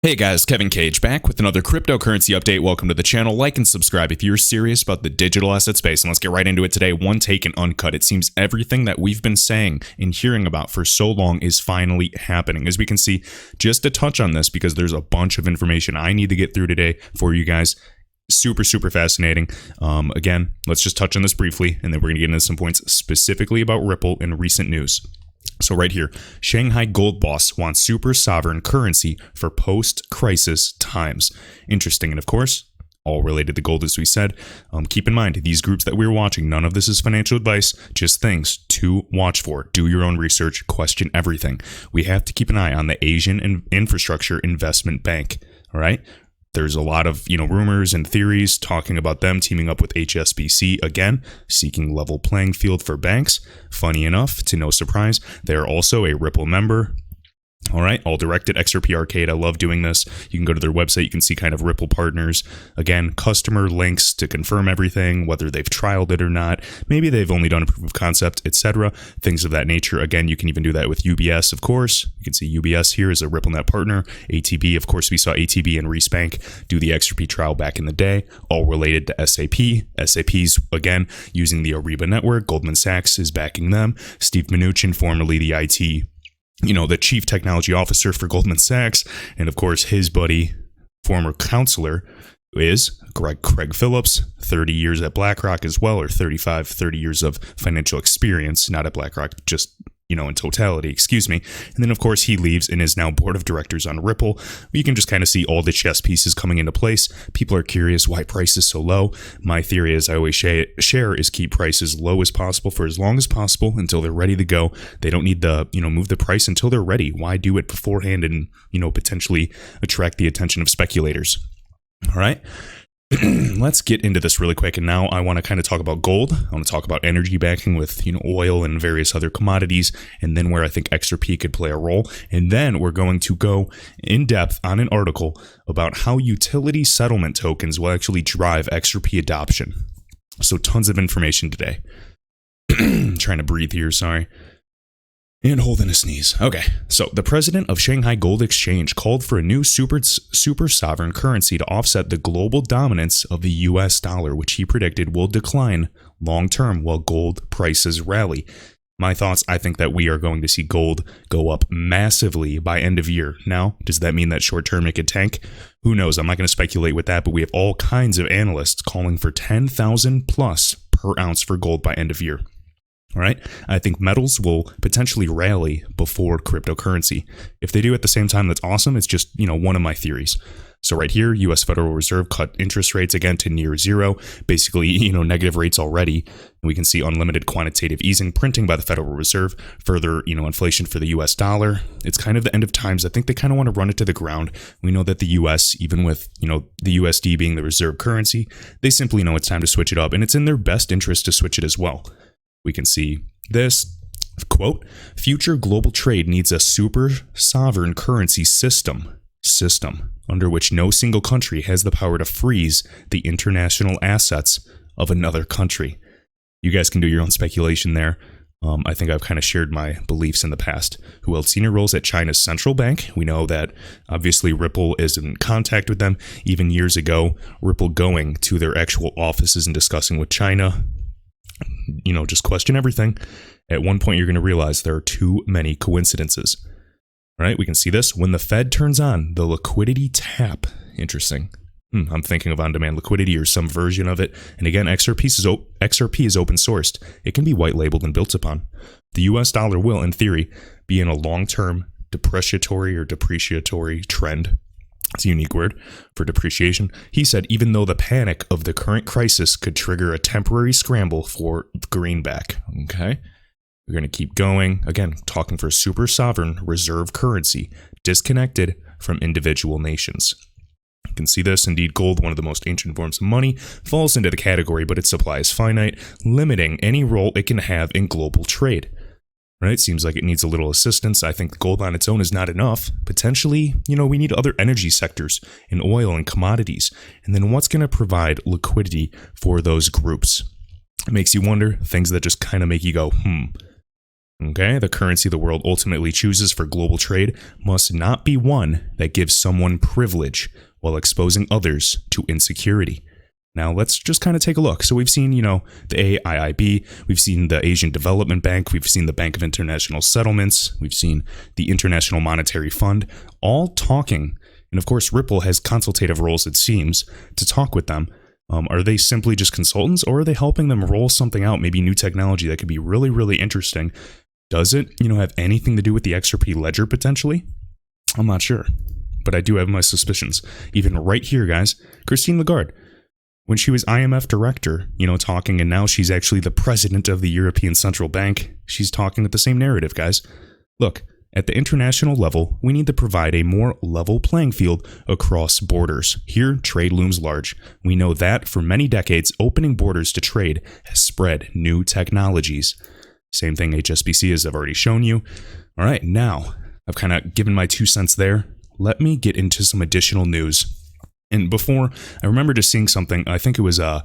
Hey guys, Kevin Cage back with another cryptocurrency update. Welcome to the channel. Like and subscribe if you're serious about the digital asset space. And let's get right into it today. One take and uncut. It seems everything that we've been saying and hearing about for so long is finally happening. As we can see, just to touch on this because there's a bunch of information I need to get through today for you guys. Super fascinating. Again, let's just touch on this briefly and then we're going to get into some points specifically about Ripple in recent news. So right here, Shanghai gold boss wants super sovereign currency for post-crisis times. Interesting. And of course, all related to gold, as we said. Keep in mind, these groups that we're watching, none of this is financial advice, just things to watch for. Do your own research, question everything. We have to keep an eye on the Asian Infrastructure Investment Bank. All right. There's a lot of, rumors and theories talking about them teaming up with HSBC again, seeking level playing field for banks. Funny enough, to no surprise, they're also a Ripple member. All right, all directed XRP Arcade. I love doing this. You can go to their website. You can see kind of Ripple partners. Again, customer links to confirm everything, whether they've trialed it or not. Maybe they've only done a proof of concept, etc. Things of that nature. Again, you can even do that with UBS, of course. You can see UBS here is a RippleNet partner. ATB, of course, we saw ATB and Respank do the XRP trial back in the day, all related to SAP. SAP's, again, using the Ariba network. Goldman Sachs is backing them. Steve Mnuchin, formerly the the chief technology officer for Goldman Sachs, and of course his buddy, former counselor, is Craig Phillips, 30 years at BlackRock as well, or 30 years of financial experience, not at BlackRock, just in totality, excuse me. And then of course he leaves and is now board of directors on Ripple. You can just kind of see all the chess pieces coming into place. People are curious why price is so low. My theory, as I always share, is keep prices low as possible for as long as possible until they're ready to go. They don't need to, move the price until they're ready. Why do it beforehand and, potentially attract the attention of speculators? All right. Let's get into this really quick. And now I want to kind of talk about gold. I want to talk about energy backing with, oil and various other commodities, and then where I think XRP could play a role. And then we're going to go in depth on an article about how utility settlement tokens will actually drive XRP adoption. So tons of information today. Trying to breathe here, sorry. And holding a sneeze. Okay, so the president of Shanghai Gold Exchange called for a new super sovereign currency to offset the global dominance of the US dollar, which he predicted will decline long term while gold prices rally. My thoughts, I think that we are going to see gold go up massively by end of year. Now, does that mean that short term it could tank? Who knows? I'm not going to speculate with that, but we have all kinds of analysts calling for 10,000 plus per ounce for gold by end of year. All right. I think metals will potentially rally before cryptocurrency. If they do at the same time, that's awesome. It's just, one of my theories. So right here, U.S. Federal Reserve cut interest rates again to near zero, basically, negative rates already. And we can see unlimited quantitative easing printing by the Federal Reserve, further, inflation for the U.S. dollar. It's kind of the end of times. I think they kind of want to run it to the ground. We know that the U.S., even with, the USD being the reserve currency, they simply know it's time to switch it up. And it's in their best interest to switch it as well. We can see this, quote, future global trade needs a super sovereign currency system under which no single country has the power to freeze the international assets of another country. You guys can do your own speculation there. I think I've kind of shared my beliefs in the past. Who held senior roles at China's central bank? We know that obviously Ripple is in contact with them. Even years ago, Ripple going to their actual offices and discussing with China. Just question everything. At one point, you're going to realize there are too many coincidences. All right, we can see this. When the Fed turns on the liquidity tap. Interesting. I'm thinking of on-demand liquidity or some version of it. And again, XRP is open sourced. It can be white labeled and built upon. The US dollar will, in theory, be in a long-term depreciatory trend. It's a unique word for depreciation. He said, even though the panic of the current crisis could trigger a temporary scramble for greenback. Okay. We're going to keep going. Again, talking for super sovereign reserve currency, disconnected from individual nations. You can see this. Indeed, gold, one of the most ancient forms of money, falls into the category, but its supply is finite, limiting any role it can have in global trade. Right? Seems like it needs a little assistance. I think gold on its own is not enough. Potentially, we need other energy sectors in oil and commodities. And then what's going to provide liquidity for those groups? It makes you wonder, things that just kind of make you go, Okay, the currency the world ultimately chooses for global trade must not be one that gives someone privilege while exposing others to insecurity. Now, let's just kind of take a look. So we've seen, the AIIB, we've seen the Asian Development Bank, we've seen the Bank of International Settlements, we've seen the International Monetary Fund, all talking. And of course, Ripple has consultative roles, it seems, to talk with them. Are they simply just consultants, or are they helping them roll something out, maybe new technology that could be really, really interesting? Does it, have anything to do with the XRP ledger potentially? I'm not sure, but I do have my suspicions. Even right here, guys, Christine Lagarde, when she was IMF director, talking, and now she's actually the president of the European Central Bank, she's talking with the same narrative, guys. Look, at the international level, we need to provide a more level playing field across borders. Here, trade looms large. We know that for many decades, opening borders to trade has spread new technologies. Same thing HSBC, as I've already shown you. All right, now I've kind of given my 2 cents there. Let me get into some additional news. And before, I remember just seeing something. I think it was a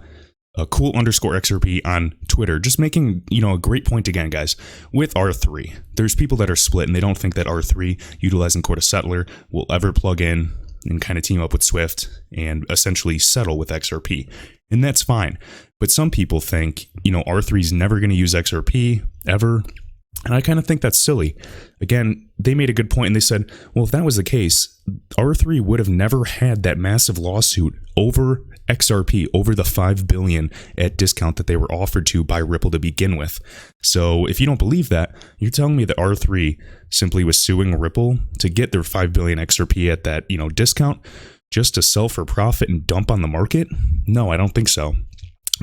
cool _XRP on Twitter, just making, a great point again, guys. With R3, there's people that are split and they don't think that R3 utilizing Corda Settler will ever plug in and kind of team up with Swift and essentially settle with XRP. And that's fine. But some people think, R3 is never going to use XRP ever. And I kind of think that's silly. Again, they made a good point and they said, well, if that was the case, R3 would have never had that massive lawsuit over XRP, over the $5 billion at discount that they were offered to by Ripple to begin with. So if you don't believe that, you're telling me that R3 simply was suing Ripple to get their $5 billion XRP at that, discount just to sell for profit and dump on the market? No, I don't think so.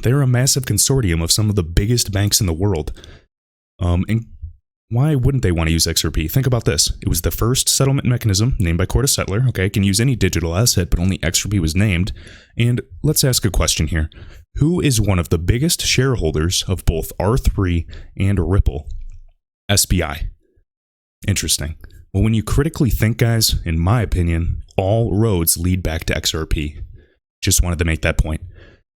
They're a massive consortium of some of the biggest banks in the world. And why wouldn't they want to use XRP? Think about this. It was the first settlement mechanism named by Corda Settler. Okay, it can use any digital asset, but only XRP was named. And let's ask a question here. Who is one of the biggest shareholders of both R3 and Ripple? SBI. Interesting. Well, when you critically think, guys, in my opinion, all roads lead back to XRP. Just wanted to make that point.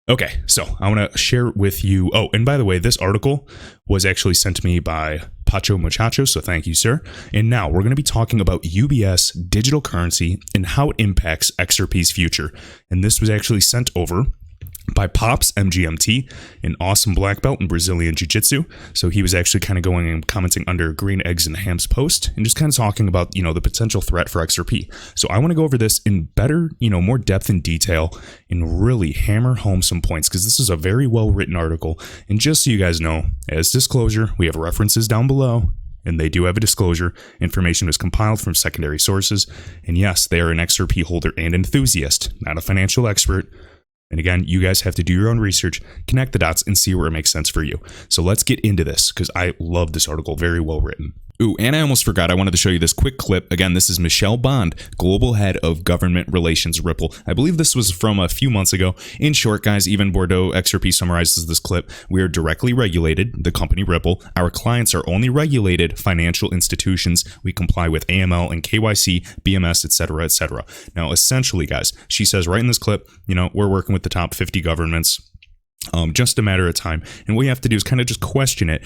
Okay, so I want to share with you. Oh, and by the way, this article was actually sent to me by Pacho Muchacho, so thank you, sir. And now we're going to be talking about UBS digital currency and how it impacts XRP's future. And this was actually sent over by Pops MGMT, an awesome black belt in Brazilian Jiu-Jitsu. So he was actually kind of going and commenting under Green Eggs and Ham's post and just kind of talking about, the potential threat for XRP. So I want to go over this in better, more depth and detail and really hammer home some points because this is a very well-written article. And just so you guys know, as disclosure, we have references down below. And they do have a disclosure. Information was compiled from secondary sources. And yes, they are an XRP holder and enthusiast, not a financial expert. And again, you guys have to do your own research, connect the dots, and see where it makes sense for you. So let's get into this, because I love this article. Very well written. Ooh, and I almost forgot. I wanted to show you this quick clip. Again, this is Michelle Bond, Global Head of Government Relations, Ripple. I believe this was from a few months ago. In short, guys, even Bordeaux XRP summarizes this clip. We are directly regulated, the company Ripple. Our clients are only regulated financial institutions. We comply with AML and KYC, BMS, etc., etc. Now, essentially, guys, she says right in this clip, we're working with the top 50 governments. Just a matter of time. And what you have to do is kind of just question it.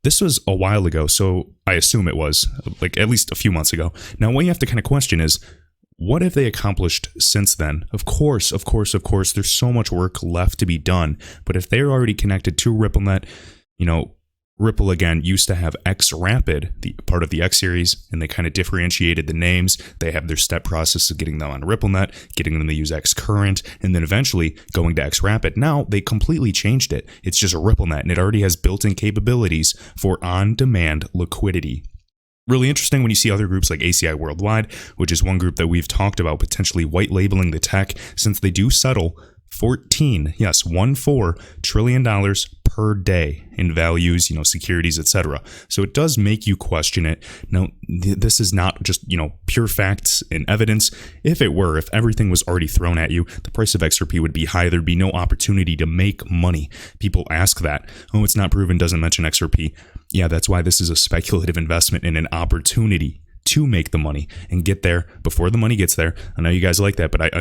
This was a while ago, so I assume it was like at least a few months ago. Now, what you have to kind of question is, what have they accomplished since then? Of course, there's so much work left to be done. But if they're already connected to RippleNet, Ripple, again, used to have XRapid, the part of the X series, and they kind of differentiated the names. They have their step process of getting them on RippleNet, getting them to use XCurrent, and then eventually going to XRapid. Now, they completely changed it. It's just a RippleNet, and it already has built-in capabilities for on-demand liquidity. Really interesting when you see other groups like ACI Worldwide, which is one group that we've talked about potentially white labeling the tech, since they do settle $14 trillion per day in values, securities, etc. So it does make you question it. Now, this is not just, pure facts and evidence. If everything was already thrown at you, the price of XRP would be high. Thered be no opportunity to make money. People ask that. Oh, it's not proven, doesn't mention XRP. Yeah, that's why this is a speculative investment and an opportunity to make the money and get there before the money gets there. I know you guys like that, but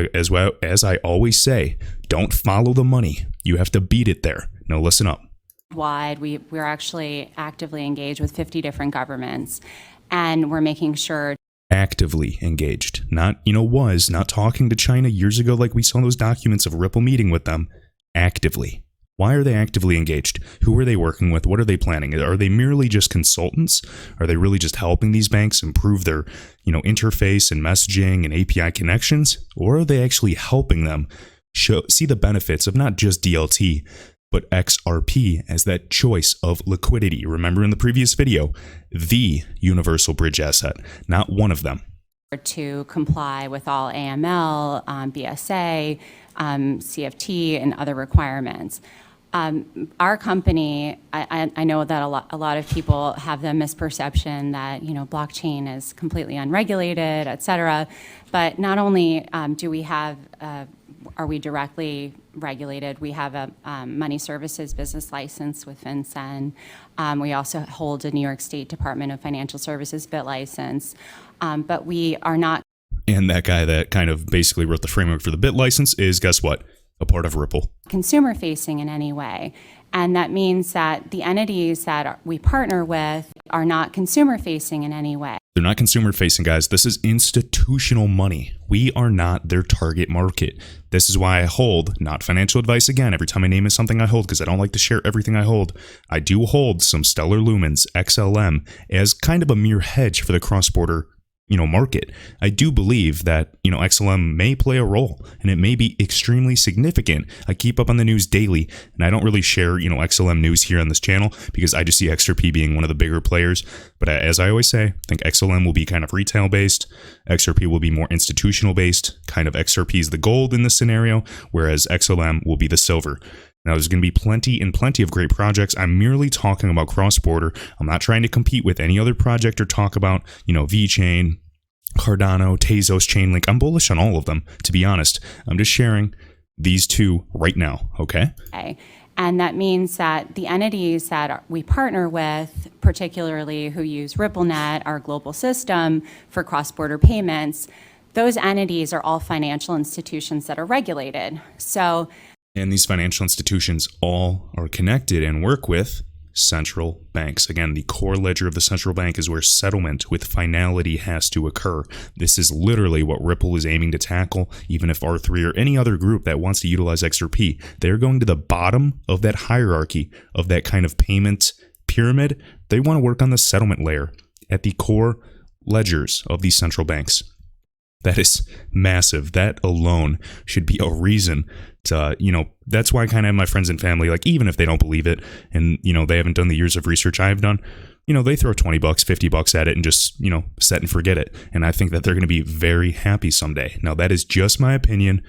as I always say, don't follow the money. You have to beat it there. Now listen up. Wide, we're actually actively engaged with 50 different governments, and we're making sure. Actively engaged, not, not talking to China years ago like we saw those documents of Ripple meeting with them. Actively. Why are they actively engaged? Who are they working with? What are they planning? Are they merely just consultants? Are they really just helping these banks improve their, interface and messaging and API connections? Or are they actually helping them see the benefits of not just DLT, but XRP as that choice of liquidity? Remember in the previous video, the universal bridge asset, not one of them. To comply with all AML, BSA, CFT, and other requirements. Our company, I know that a lot of people have the misperception that, blockchain is completely unregulated, et cetera. But not only are we directly regulated, we have a money services business license with FinCEN. We also hold a New York State Department of Financial Services BIT license, but we are not. And that guy that kind of basically wrote the framework for the BIT license is, guess what? A part of Ripple. Consumer facing in any way. And that means that the entities that we partner with are not consumer facing in any way. They're not consumer facing, guys. This is institutional money. We are not their target market. This is why I hold, not financial advice again, every time I name it something I hold, because I don't like to share everything I hold. I do hold some Stellar Lumens, XLM, as kind of a mere hedge for the cross-border market. I do believe that, XLM may play a role, and it may be extremely significant. I keep up on the news daily, and I don't really share, XLM news here on this channel because I just see XRP being one of the bigger players. But as I always say, I think XLM will be kind of retail-based. XRP will be more institutional-based. Kind of XRP is the gold in this scenario, whereas XLM will be the silver. Now, there's going to be plenty of great projects. I'm merely talking about cross-border. I'm not trying to compete with any other project or talk about, VeChain, Cardano, Tezos, Chainlink. I'm bullish on all of them, to be honest. I'm just sharing these two right now, okay? And that means that the entities that we partner with, particularly who use RippleNet, our global system for cross-border payments, those entities are all financial institutions that are regulated. And these financial institutions all are connected and work with central banks. Again, the core ledger of the central bank is where settlement with finality has to occur. This is literally what Ripple is aiming to tackle. Even if R3 or any other group that wants to utilize XRP, they're going to the bottom of that hierarchy of that kind of payment pyramid. They want to work on the settlement layer at the core ledgers of these central banks. That is massive. That alone should be a reason to, that's why I kind of have my friends and family, like, even if they don't believe it and, they haven't done the years of research I've done, they throw $20, $50 at it and just, set and forget it. And I think that they're going to be very happy someday. Now, that is just my opinion.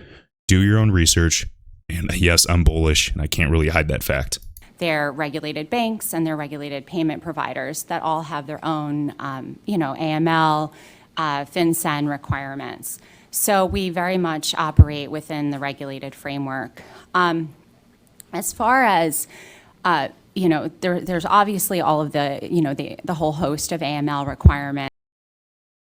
Do your own research. And yes, I'm bullish and I can't really hide that fact. They're regulated banks and they're regulated payment providers that all have their own, AML, FinCEN requirements. So we very much operate within the regulated framework. As far as, there's obviously all of the, the whole host of AML requirements.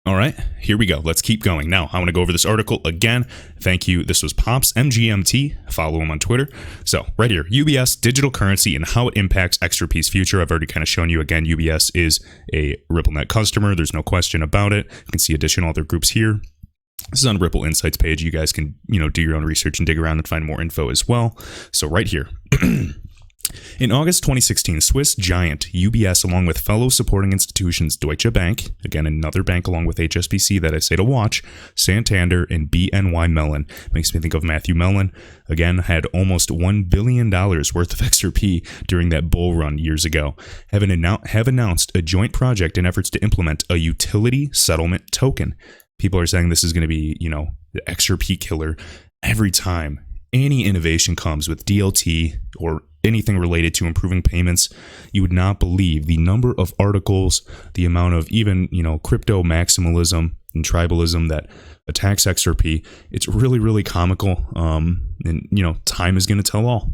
All right, here we go. Let's keep going. Now, I want to go over this article again. Thank you. This was Pops, MGMT. Follow him on Twitter. So, right here, UBS, digital currency and how it impacts XRP's future. I've already kind of shown you again, UBS is a RippleNet customer. There's no question about it. You can see additional other groups here. This is on Ripple Insights page. You guys can, do your own research and dig around and find more info as well. So, right here. In August 2016, Swiss giant UBS, along with fellow supporting institutions Deutsche Bank, again another bank along with HSBC that I say to watch, Santander, and BNY Mellon, makes me think of Matthew Mellon, again had almost $1 billion worth of XRP during that bull run years ago, have announced a joint project in efforts to implement a utility settlement token. People are saying this is going to be, the XRP killer every time any innovation comes with DLT or anything related to improving payments. You would not believe the number of articles, the amount of even, crypto maximalism and tribalism that attacks XRP. It's really, really comical. And, time is going to tell all.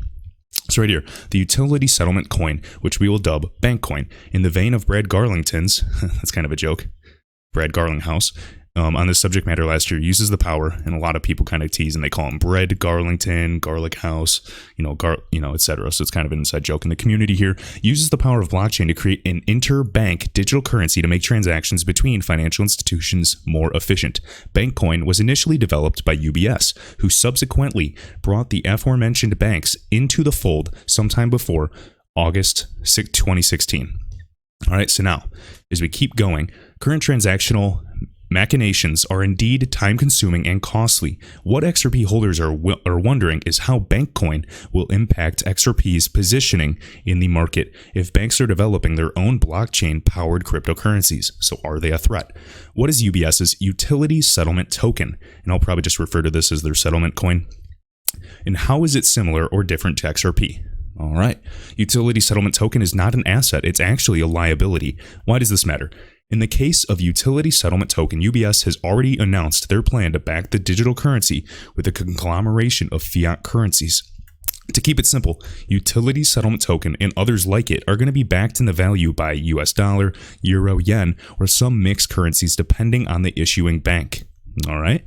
So right here, the utility settlement coin, which we will dub Bank Coin, in the vein of Brad Garlington's, that's kind of a joke, Brad Garlinghouse, on this subject matter last year uses the power, and a lot of people kind of tease and they call him Bread Garlington, Garlic House, etc. So it's kind of an inside joke in the community here. Uses the power of blockchain to create an interbank digital currency to make transactions between financial institutions more efficient. Bankcoin was initially developed by UBS, who subsequently brought the aforementioned banks into the fold sometime before August 2016. All right, so now, as we keep going, current transactional machinations are indeed time-consuming and costly. What XRP holders are wondering is how Bankcoin will impact XRP's positioning in the market if banks are developing their own blockchain-powered cryptocurrencies. So are they a threat? What is UBS's utility settlement token? And I'll probably just refer to this as their settlement coin. And how is it similar or different to XRP? All right. Utility settlement token is not an asset. It's actually a liability. Why does this matter? In the case of utility settlement token, UBS has already announced their plan to back the digital currency with a conglomeration of fiat currencies. To keep it simple, utility settlement token and others like it are going to be backed in the value by US dollar, euro, yen, or some mixed currencies depending on the issuing bank. All right.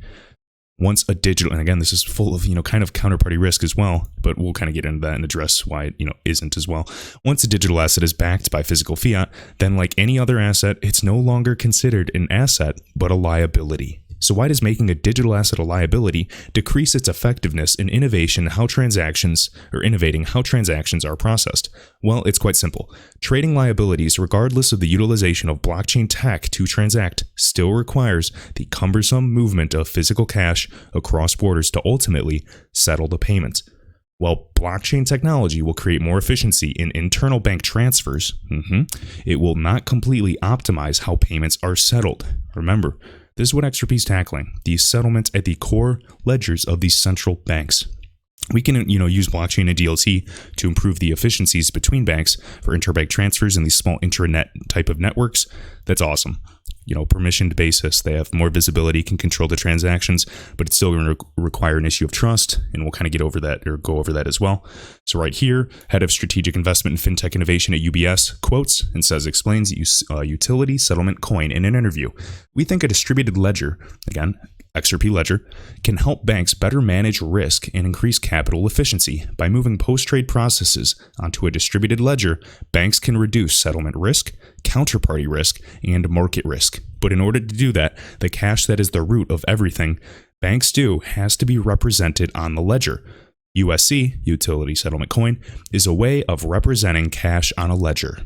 Once a digital, and again, this is full of, kind of counterparty risk as well, but we'll kind of get into that and address why it, isn't as well. Once a digital asset is backed by physical fiat, then like any other asset, it's no longer considered an asset, but a liability. So why does making a digital asset a liability decrease its effectiveness in innovating how transactions are processed? Well, it's quite simple. Trading liabilities, regardless of the utilization of blockchain tech to transact, still requires the cumbersome movement of physical cash across borders to ultimately settle the payment. While blockchain technology will create more efficiency in internal bank transfers, it will not completely optimize how payments are settled. Remember, this is what XRP is tackling, the settlement at the core ledgers of these central banks. We can, use blockchain and DLT to improve the efficiencies between banks for interbank transfers in these small intranet type of networks. That's awesome. Permissioned basis. They have more visibility, can control the transactions, but it's still going to require an issue of trust, and we'll kind of get over that or go over that as well. So right here, head of strategic investment and fintech innovation at UBS quotes and explains utility settlement coin in an interview. We think a distributed ledger, again, XRP Ledger, can help banks better manage risk and increase capital efficiency. By moving post-trade processes onto a distributed ledger, banks can reduce settlement risk, counterparty risk, and market risk. But in order to do that, the cash that is the root of everything banks do has to be represented on the ledger. USC, Utility Settlement Coin, is a way of representing cash on a ledger.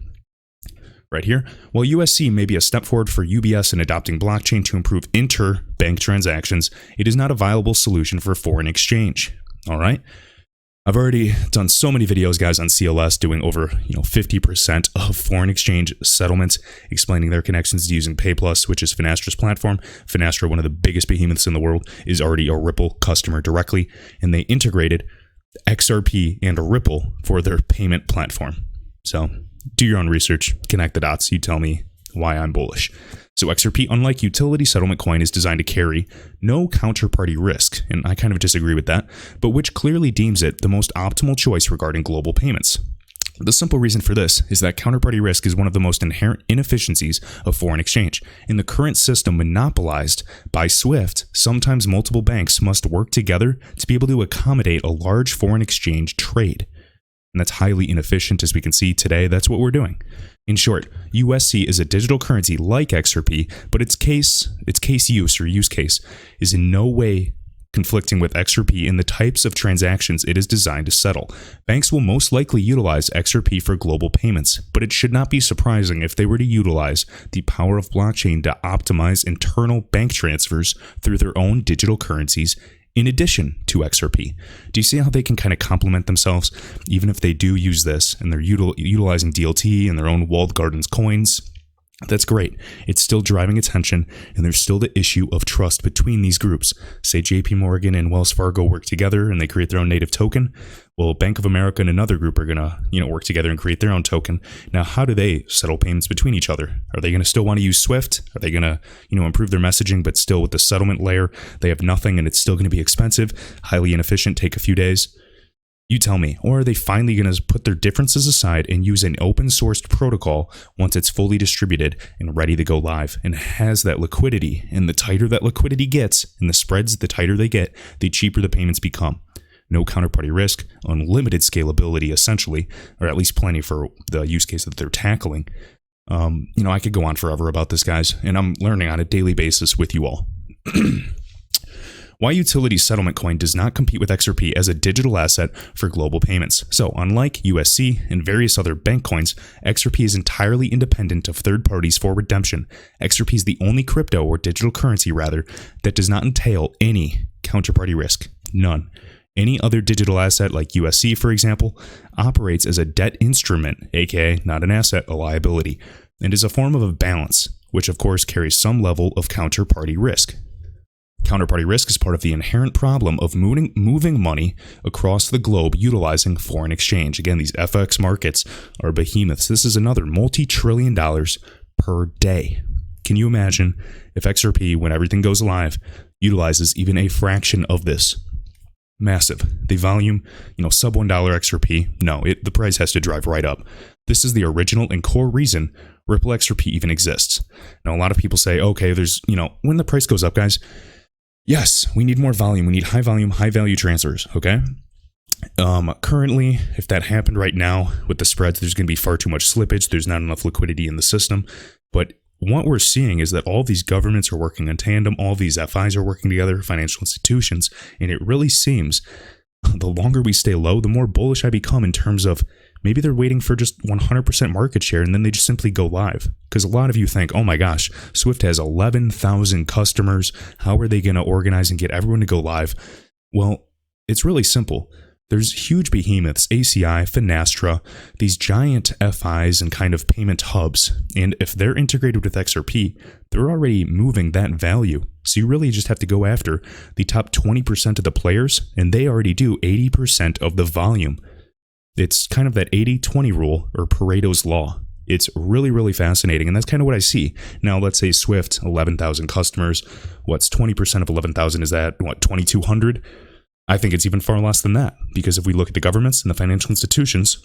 Right here, while USC may be a step forward for UBS in adopting blockchain to improve inter-bank transactions, it is not a viable solution for foreign exchange. All right? I've already done so many videos, guys, on CLS doing over 50% of foreign exchange settlements, explaining their connections to using PayPlus, which is Finastra's platform. Finastra, one of the biggest behemoths in the world, is already a Ripple customer directly, and they integrated XRP and Ripple for their payment platform. So do your own research, connect the dots, you tell me why I'm bullish. So XRP, unlike utility settlement coin, is designed to carry no counterparty risk, and I kind of disagree with that, but which clearly deems it the most optimal choice regarding global payments. The simple reason for this is that counterparty risk is one of the most inherent inefficiencies of foreign exchange. In the current system monopolized by SWIFT, sometimes multiple banks must work together to be able to accommodate a large foreign exchange trade. And that's highly inefficient, as we can see today. That's what we're doing. In short, USC is a digital currency like XRP, but its use case is in no way conflicting with XRP in the types of transactions it is designed to settle. Banks will most likely utilize XRP for global payments, but it should not be surprising if they were to utilize the power of blockchain to optimize internal bank transfers through their own digital currencies in addition to XRP. Do you see how they can kind of complement themselves? Even if they do use this and they're utilizing DLT and their own walled gardens coins, that's great. It's still driving attention, and there's still the issue of trust between these groups. Say JP Morgan and Wells Fargo work together and they create their own native token. Well, Bank of America and another group are going to, work together and create their own token. Now, how do they settle payments between each other? Are they going to still want to use SWIFT? Are they going to, improve their messaging, but still with the settlement layer, they have nothing and it's still going to be expensive, highly inefficient, take a few days? You tell me. Or are they finally going to put their differences aside and use an open sourced protocol once it's fully distributed and ready to go live and has that liquidity? And the tighter that liquidity gets and the spreads, the tighter they get, the cheaper the payments become. No counterparty risk, unlimited scalability essentially, or at least plenty for the use case that they're tackling. I could go on forever about this, guys, and I'm learning on a daily basis with you all. Why utility settlement coin does not compete with XRP as a digital asset for global payments. So unlike USC and various other bank coins, XRP is entirely independent of third parties for redemption. XRP is the only crypto or digital currency rather that does not entail any counterparty risk. None. Any other digital asset like USC, for example, operates as a debt instrument, aka not an asset, a liability, and is a form of a balance, which of course carries some level of counterparty risk. Counterparty risk is part of the inherent problem of moving money across the globe utilizing foreign exchange. Again, these FX markets are behemoths. This is another multi-trillion dollars per day. Can you imagine if XRP, when everything goes live, utilizes even a fraction of this? Massive. The volume, sub $1 XRP, no, the price has to drive right up. This is the original and core reason Ripple XRP even exists. Now, a lot of people say, okay, when the price goes up, guys, yes, we need more volume. We need high volume, high value transfers, okay? Currently, if that happened right now with the spreads, there's going to be far too much slippage. There's not enough liquidity in the system. But what we're seeing is that all these governments are working in tandem. All these FIs are working together, financial institutions. And it really seems the longer we stay low, the more bullish I become in terms of maybe they're waiting for just 100% market share and then they just simply go live. Because a lot of you think, oh my gosh, Swift has 11,000 customers. How are they going to organize and get everyone to go live? Well, it's really simple. There's huge behemoths, ACI, Finastra, these giant FIs and kind of payment hubs. And if they're integrated with XRP, they're already moving that value. So you really just have to go after the top 20% of the players, and they already do 80% of the volume. It's kind of that 80-20 rule, or Pareto's law. It's really, really fascinating, and that's kind of what I see. Now, let's say Swift, 11,000 customers. What's 20% of 11,000? Is that, 2,200? I think it's even far less than that, because if we look at the governments and the financial institutions,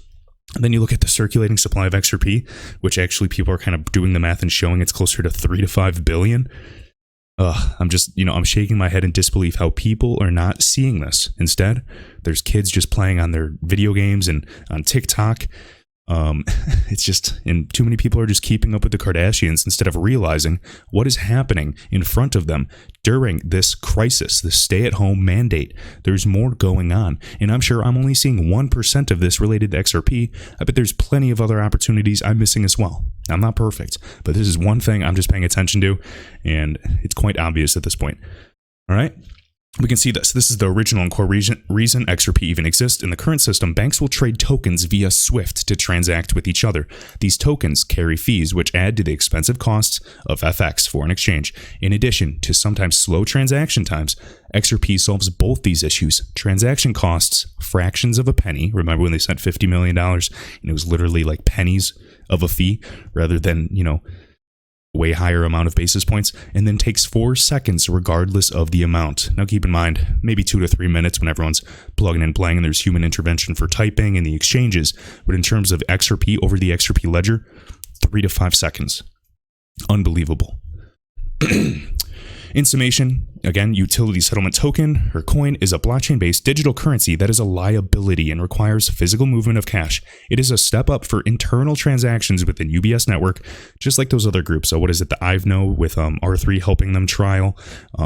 and then you look at the circulating supply of XRP, which actually people are kind of doing the math and showing it's closer to 3 to 5 billion. I'm just, I'm shaking my head in disbelief how people are not seeing this. Instead, there's kids just playing on their video games and on TikTok. It's just, and too many people are just keeping up with the Kardashians instead of realizing what is happening in front of them during this crisis, this stay-at-home mandate. There's more going on, and I'm sure I'm only seeing 1% of this related to XRP. I bet there's plenty of other opportunities I'm missing as well. I'm not perfect, but this is one thing I'm just paying attention to, and it's quite obvious at this point. All right? We can see this. This is the original and core reason XRP even exists. In the current system, banks will trade tokens via SWIFT to transact with each other. These tokens carry fees, which add to the expensive costs of FX, foreign exchange. In addition to sometimes slow transaction times, XRP solves both these issues. Transaction costs, fractions of a penny. Remember when they sent $50 million and it was literally like pennies of a fee rather than, way higher amount of basis points, and then takes 4 seconds regardless of the amount. Now keep in mind, maybe 2 to 3 minutes when everyone's plugging and playing and there's human intervention for typing and the exchanges, but in terms of XRP over the XRP ledger, 3 to 5 seconds. Unbelievable. In summation, again, utility settlement token, or coin, is a blockchain-based digital currency that is a liability and requires physical movement of cash. It is a step up for internal transactions within UBS network, just like those other groups. So what is it, the IVNO with R3 helping them trial?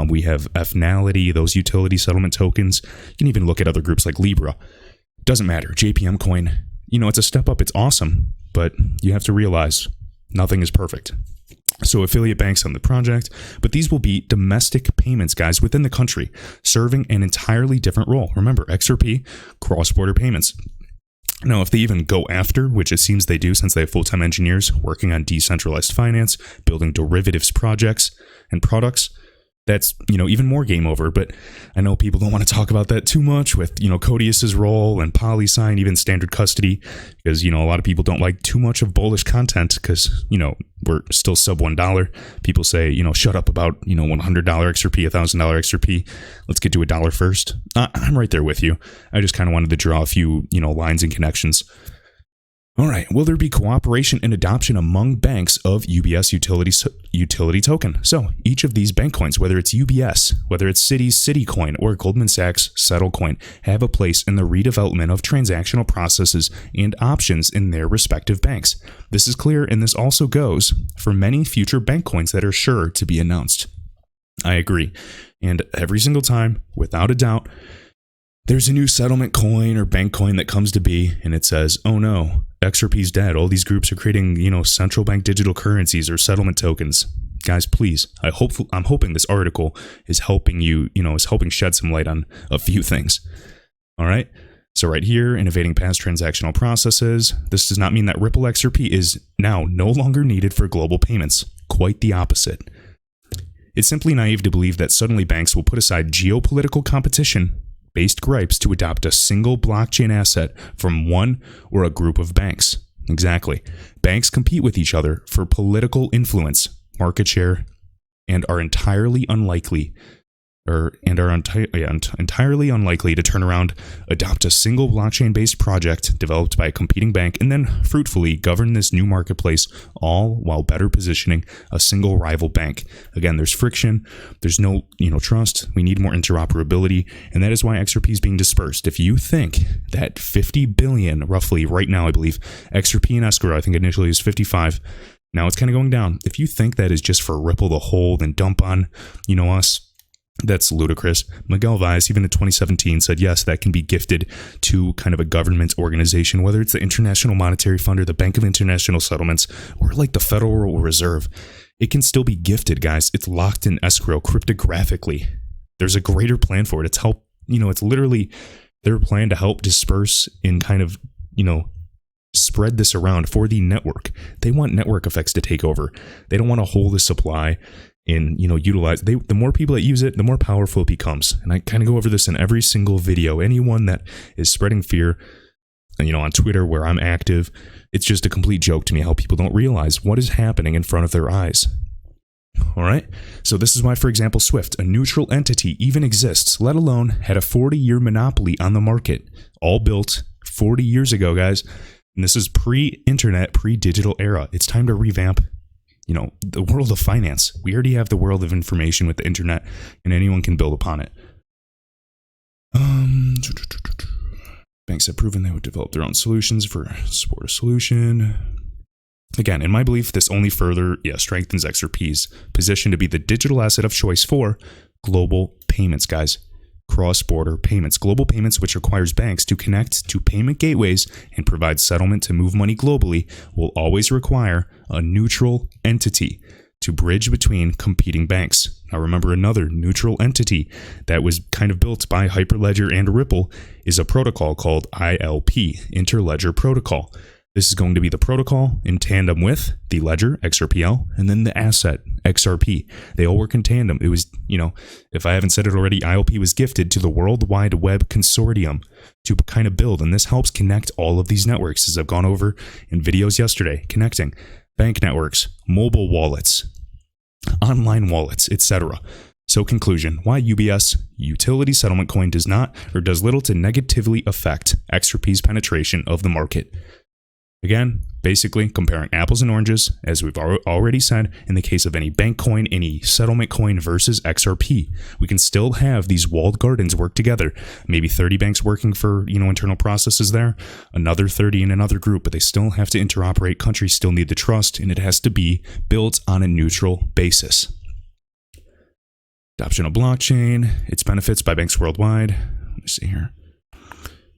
We have Fnality, those utility settlement tokens. You can even look at other groups like Libra. Doesn't matter, JPM coin. It's a step up, it's awesome, but you have to realize nothing is perfect. So affiliate banks on the project, but these will be domestic payments, guys, within the country, serving an entirely different role. Remember, XRP, cross-border payments. Now, if they even go after, which it seems they do since they have full-time engineers working on decentralized finance, building derivatives projects and products, that's, even more game over. But I know people don't want to talk about that too much with, Codius's role and PolySign, even standard custody, because, a lot of people don't like too much of bullish content because, we're still sub $1. People say, shut up about, $100 XRP, $1,000 XRP. Let's get to $1 first. I'm right there with you. I just kind of wanted to draw a few, lines and connections. All right. Will there be cooperation and adoption among banks of UBS utility token? So each of these bank coins, whether it's UBS, whether it's Citi's Citicoin or Goldman Sachs Settlecoin, have a place in the redevelopment of transactional processes and options in their respective banks. This is clear, and this also goes for many future bank coins that are sure to be announced. I agree. And every single time, without a doubt, there's a new settlement coin or bank coin that comes to be, and it says, oh no, XRP's dead. All these groups are creating, central bank digital currencies or settlement tokens. Guys, please, I'm hoping this article is helping you, is helping shed some light on a few things. All right. So right here, innovating past transactional processes. This does not mean that Ripple XRP is now no longer needed for global payments. Quite the opposite. It's simply naive to believe that suddenly banks will put aside geopolitical competition-based gripes to adopt a single blockchain asset from one or a group of banks. Exactly. Banks compete with each other for political influence, market share, and are entirely unlikely entirely unlikely to turn around, adopt a single blockchain-based project developed by a competing bank, and then fruitfully govern this new marketplace, all while better positioning a single rival bank. Again, there's friction, there's no, trust, we need more interoperability, and that is why XRP is being dispersed. If you think that 50 billion, roughly right now, I believe, XRP in escrow, I think initially is 55, now it's kind of going down. If you think that is just for Ripple to hold and dump on, us, that's ludicrous. Miguel Valles, even in 2017, said, yes, that can be gifted to kind of a government organization, whether it's the International Monetary Fund or the Bank of International Settlements or like the Federal Reserve. It can still be gifted, guys. It's locked in escrow cryptographically. There's a greater plan for it. It's it's literally their plan to help disperse and kind of, spread this around for the network. They want network effects to take over. They don't want to hold the supply and utilize. The more people that use it, the more powerful it becomes. And I kind of go over this in every single video. Anyone that is spreading fear, on Twitter where I'm active, it's just a complete joke to me how people don't realize what is happening in front of their eyes. All right. So this is why, for example, Swift, a neutral entity, even exists, let alone had a 40-year monopoly on the market, all built 40 years ago, guys. And this is pre-internet, pre-digital era. It's time to revamp the world of finance. We already have the world of information with the internet, and anyone can build upon it. Banks have proven they would develop their own solutions for support a solution. Again, in my belief, this only further strengthens XRP's position to be the digital asset of choice for global payments, guys. Cross-border payments. Global payments, which requires banks to connect to payment gateways and provide settlement to move money globally, will always require a neutral entity to bridge between competing banks. Now remember, another neutral entity that was kind of built by Hyperledger and Ripple is a protocol called ILP, Interledger Protocol. This is going to be the protocol in tandem with the ledger, XRPL, and then the asset, XRP. They all work in tandem. It was, if I haven't said it already, ILP was gifted to the World Wide Web Consortium to kind of build, and this helps connect all of these networks, as I've gone over in videos yesterday, connecting bank networks, mobile wallets, online wallets, etc. So conclusion, why UBS utility settlement coin does not or does little to negatively affect XRP's penetration of the market. Again, basically comparing apples and oranges, as we've already said, in the case of any bank coin, any settlement coin versus XRP. We can still have these walled gardens work together. Maybe 30 banks working for, internal processes there, another 30 in another group, but they still have to interoperate. Countries still need the trust, and it has to be built on a neutral basis. Adoption of blockchain, its benefits by banks worldwide. Let me see here.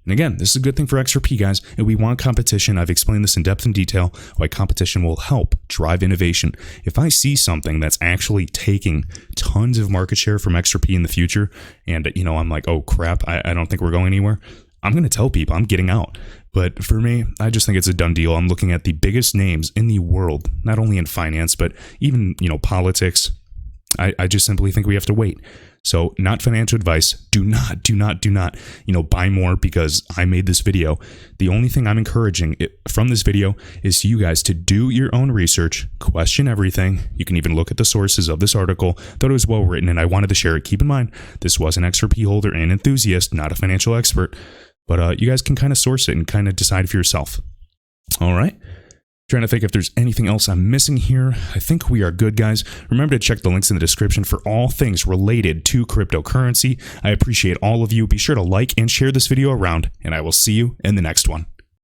And again, this is a good thing for XRP, guys, and we want competition. I've explained this in depth and detail, why competition will help drive innovation. If I see something that's actually taking tons of market share from XRP in the future, and, I'm like, oh, crap, I don't think we're going anywhere, I'm going to tell people I'm getting out. But for me, I just think it's a done deal. I'm looking at the biggest names in the world, not only in finance, but even, politics, I just simply think we have to wait. So not financial advice. Do not, buy more because I made this video. The only thing I'm encouraging from this video is you guys to do your own research, question everything. You can even look at the sources of this article. Thought it was well written and I wanted to share it. Keep in mind, this was an XRP holder and enthusiast, not a financial expert, but you guys can kind of source it and kind of decide for yourself. All right. Trying to think if there's anything else I'm missing here. I think we are good, guys. Remember to check the links in the description for all things related to cryptocurrency. I appreciate all of you. Be sure to like and share this video around, and I will see you in the next one.